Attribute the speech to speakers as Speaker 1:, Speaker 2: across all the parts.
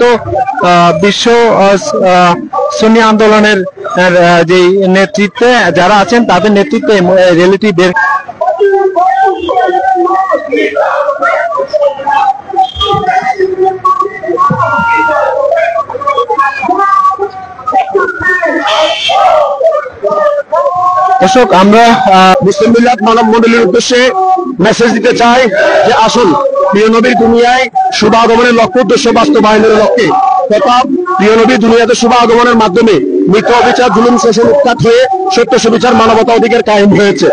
Speaker 1: তো বিশ্ব সুন্নি আন্দোলনের যে নেতৃত্বে যারা আছেন তাদের নেতৃত্বে র্যালিটি বের দর্শক আমরা মুসলিম মিল্লাত মানব মণ্ডলীর উদ্দেশ্যে মেসেজ দিতে চাই যে আসুন প্রিয় নবীর দুনিয়ায় শুভ আগমনের লক্ষ্য উদ্দেশ্য বাস্তবায়নের লক্ষ্যে তথা প্রিয় নবীর দুনিয়াতে শুভ আগমনের মাধ্যমে মিথ্যা অবিচার জুলুম শোষণ উৎখাত হয়ে সত্য সুবিচার মানবতা অধিকার কায়েম হয়েছে।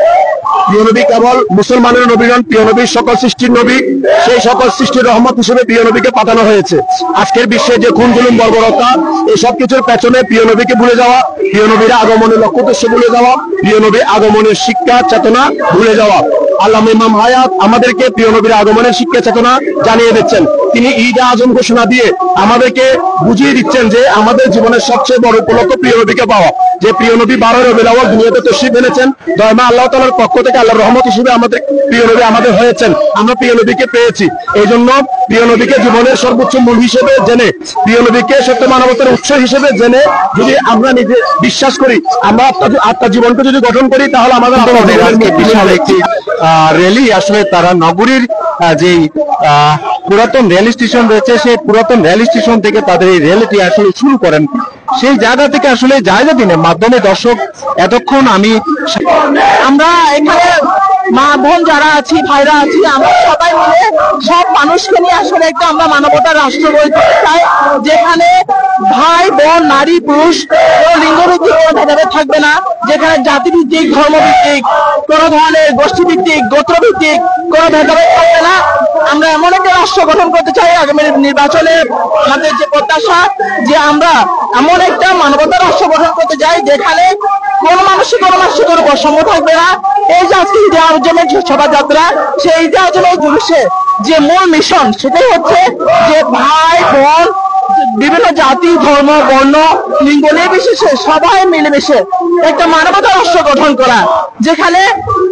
Speaker 1: প্রিয় নবী কেবল মুসলমানের নবী নন, প্রিয় নবী সকল সৃষ্টির নবী। সেই সকল সৃষ্টির রহমত হিসেবে প্রিয় নবীকে পাঠানো হয়েছে। আজকের বিশ্বে যে খুন জুলুম বর্বরতা এই সব কিছুর পেছনে প্রিয় নবীকে ভুলে যাওয়া, প্রিয় নবীর আগমনের লক্ষ্য উদ্দেশ্য ভুলে যাওয়া, প্রিয় নবী আগমনের শিক্ষা চেতনা ভুলে যাওয়া। আল্লামা ইমাম হায়াত আমাদেরকে প্রিয় নবীর আগমনের শিক্ষা চেতনা জানিয়ে দিচ্ছেন। তিনি ঈদ আজম ঘোষণা দিয়ে আমাদেরকে বুঝিয়ে দিচ্ছেন যে আমাদের জীবনের সবচেয়ে বড় উপলক্ষ প্রিয় নবীকে পাওয়া। যে প্রিয় নবী 12 রবিউল আউয়াল দুনিয়াতে তশরিফ এনেছেন, দয়াময় আল্লাহ তাআলার পক্ষ থেকে আল্লাহর রহমত হিসেবে আমাদের প্রিয় নবী আমাদের হয়েছেন। আমরা প্রিয় নবীকে পেয়েছি। এই জন্য প্রিয় নবীকে জীবনের সর্বোচ্চ মূল হিসেবে জেনে, প্রিয় নবীকে সত্য মানবতার উৎস হিসেবে জেনে যদি আমরা নিজে বিশ্বাস করি, আমরা আত্মা জীবনকে যদি গঠন করি, তাহলে আমাদের বিশাল একটি র্যালি আসলে তারা নগরীর যেই পুরাতন রেল স্টেশন রয়েছে সেই পুরাতন রেল স্টেশন থেকে তাদের এই র্যালিটি আসলে শুরু করেন। সেই জায়গা থেকে আসলে জায়গা দিনের মাধ্যমে দর্শক এতক্ষণ
Speaker 2: আমরা এখানে মা বোন যারা আছি, ভাইরা আছি, আমরা সবাই মিলে সব মানুষকে নিয়ে আসলে একটা আমরা মানবতার রাষ্ট্র গড়ে তুলতে চাই, যেখানে ভাই বোন নারী পুরুষ লিঙ্গভিত্তিক কোনো ভেদাভেদ থাকবে না, যেখানে জাতিভিত্তিক ধর্মভিত্তিক কোনো ধরনের গোষ্ঠীভিত্তিক গোত্রভিত্তিক কোনো ভেদাভেদ থাকবে না। আমরা এমন একটা রাষ্ট্র গঠন করতে চাই আগামী নির্বাচনে। আমাদের যে প্রত্যাশা যে আমরা এমন একটা মানবতার রাষ্ট্র গঠন করতে চাই যেখানে কোন মানুষের বৈষম্য থাকবে না। এই যে আজকে ঈদে আজমের শোভাযাত্রা, সেই ঈদে আজমের জুলুসে যে মূল মিশন সেটাই হচ্ছে যে ভাই বোন বিভিন্ন জাতি ধর্ম বর্ণ লিঙ্গ নির্বিশেষে সবাই মিলেমিশে একটা মানবতা রাষ্ট্র গঠন করা, যেখানে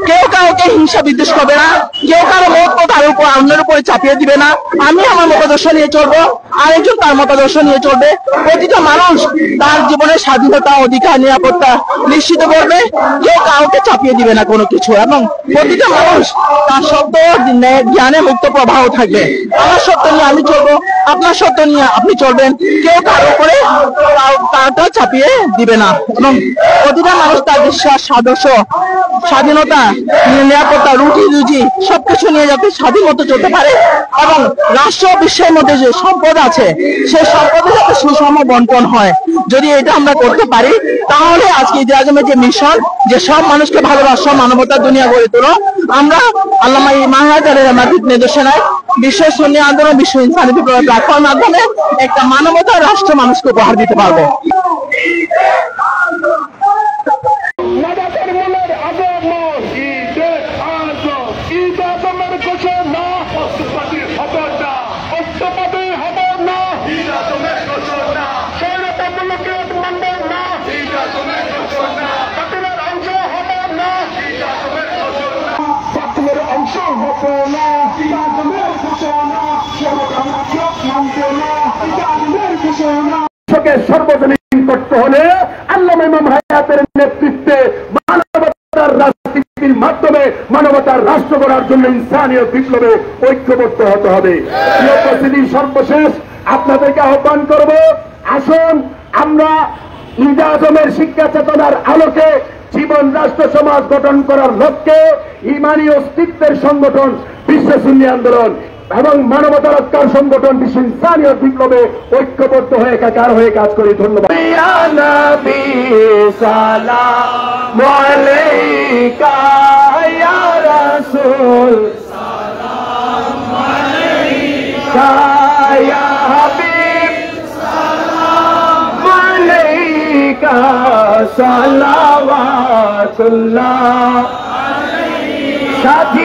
Speaker 2: কেউ কাউকে হিংসা বিদ্বেষ করবে না, কেউ কারো মত অন্যের উপরে চাপিয়ে দিবে না। আমি আমার মতাদর্শ নিয়ে চলবো, আরেকজন তার মতাদর্শ নিয়ে চলবে। প্রতিটা মানুষ তার জীবনের স্বাধীনতা অধিকার নিরাপত্তা নিশ্চিত করবে, কেউ কাউকে চাপিয়ে দিবে না কোনো কিছু, এবং প্রতিটা মানুষ তার সত্য জ্ঞানে মুক্ত প্রবাহ থাকবে। আমার সত্য নিয়ে আমি চলবো, আপনার সত্য নিয়ে আপনি চলবেন, কেউ কারো উপরে তারটা চাপিয়ে দিবে না, এবং প্রতিটা মানুষ তার বিশ্বাস সাদর্শ স্বাধীনতা নিরাপত্তা রুটি রুজি সবকিছু নিয়ে যাতে স্বাধীন মতো চলতে পারে, এবং রাষ্ট্র বিশ্বের মধ্যে যে সম্পদ আছে সেই সম্পদে যাতে সুষম বন্টন হয়। যদি এটা আমরা করতে পারি তাহলে আজকে ঈদে আজমের যে মিশন যে সব মানুষকে ভালোবাসা মানবতার দুনিয়া গড়ে তোলো, আমরা আল্লামা ইমাম হায়াতের নির্দেশনায় বিশ্ব সুন্নি আন্দোলন বিশ্ব ইনসানি বিপ্লব প্ল্যাটফর্মের মাধ্যমে একটা মানবতার রাষ্ট্র মানুষকে উপহার দিতে পারবো।
Speaker 3: সর্বজনীন করতে হলে আল্লামা ইমাম হায়াতের নেতৃত্বে মানবতার রাজনীতির মাধ্যমে মানবতার রাষ্ট্র গড়ার জন্য ইনসানিয়ত বিপ্লবে ঐক্যবদ্ধ হতে হবে। সর্বশেষ আপনাদেরকে আহ্বান করব, আসুন আমরা ঈদে আজমের শিক্ষা চেতনার আলোকে জীবন রাষ্ট্র সমাজ গঠন করার লক্ষ্যে ইমানি অস্তিত্বের সংগঠন বিশ্ব সুন্নি আন্দোলন এবং মানবতা রক্ষার সংগঠন বিশ্ব ইনসানিয়ত বিপ্লবে ঐক্যবদ্ধ হয়ে একাকার হয়ে কাজ করি। ধন্যবাদ। সালাওয়াতুল্লাহ
Speaker 4: সাথী